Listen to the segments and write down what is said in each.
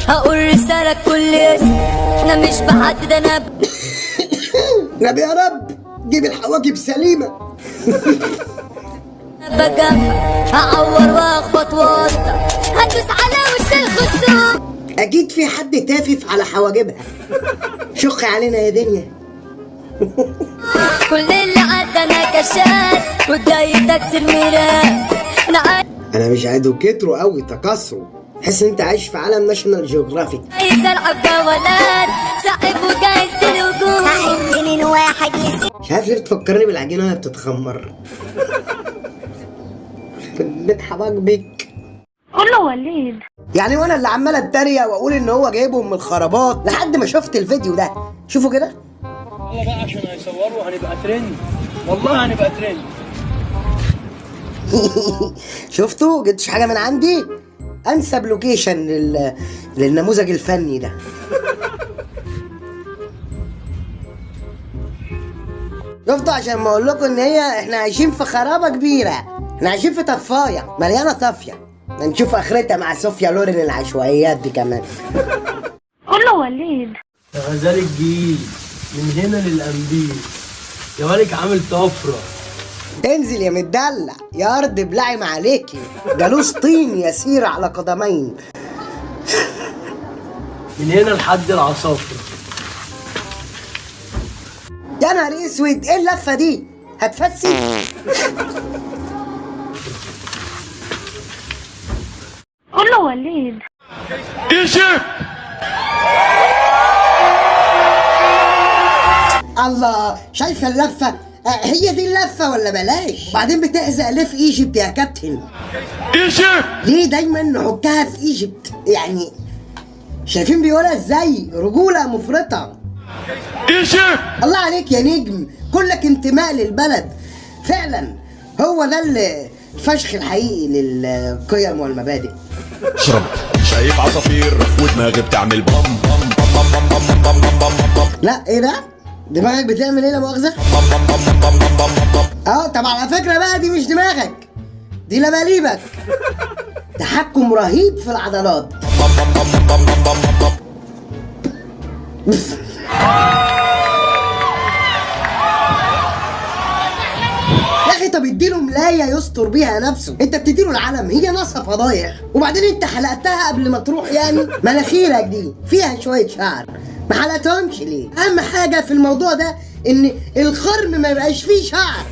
هقول رسالة كل اسم، انا مش بحدد انا نبي يا رب جيب الحواجب سليمة. بجمع هعور واخبط واقطع، هدوس على وش الخصوم. أكيد في حد تافف على حواجبها. شخي علينا يا دنيا. كل اللي عدنا كشات والجاي تكسر ميران. أنا مش عايزه كتروا قوي تكسروا، حس إن أنت عايش في عالم ناشونال جيوغرافيك. عايز العب جولات صاحب وجايز الوجوه. هعد من واحد يسيب. مش عارف ليه بتفكرني بالعجينة وهي بتتخمر. بيت حواجبك كله وليد. يعني وانا اللي عمال اتريق واقول ان هو جايبهم من الخرابات لحد ما شفت الفيديو ده. شوفوا كده. يلا بقى عشان هيصوروا هنبقى ترند، والله هنبقى ترند. شفتوا جبتش حاجه من عندي؟ انسب لوكيشن للنموذج الفني ده. شفتوا عشان ما اقول لكم ان احنا عايشين في خرابه كبيره، احنا عايشين في طفايه مليانه طافيه. نشوف اخرتها مع صوفيا لورين العشوائيات دي كمان. كله وليد. يا غزال الجيل من هنا للانبياء، يا مالك عامل طفره. انزل يا متدلع يا ارض بلعم عليكي، جالوس طين يسير على قدمين. من هنا لحد العصافره. يا نهار اسود ايه اللفه دي؟ هتفسي؟ كله وليد. الله شايفه اللفه؟ هي دي اللفه ولا بلاش؟ بعدين بتهزق ليه في ايجيبت يا كابتن؟ ليه دايما نحكها في ايجيبت؟ يعني شايفين بيقولها ازاي؟ رجوله مفرطه. الله عليك يا نجم، كلك انتماء للبلد فعلا. هو ده الفشخ الحقيقي للقيم والمبادئ. اشرب شايف عصافير ودماغي بتعمل بام بام بام بام بام بام بام بام. لا ايه ده؟ دماغك بتعمل ايه لا مؤاخذة؟ طب على فكرة بقى دي مش دماغك، دي لباليبك. تحكم رهيب في العضلات. يا اخي طب اديله ملاية يستر بيها نفسه، انت بتديله العلم، هي ناقصة فضايح. وبعدين انت حلقتها قبل ما تروح يعني؟ مناخيرك دي فيها شوية شعر، ما حلقتهمش ليه؟ اهم حاجة في الموضوع ده ان الخرم ما يبقاش فيه شعر.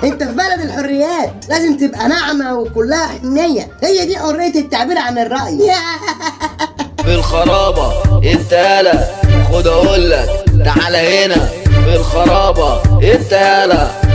انت في بلد الحريات، لازم تبقى ناعمة وكلها حنية، هي دي حرية التعبير عن الرأي. في الخرابة انت يالا، خد اقولك تعالى هنا في الخرابة انت يالا.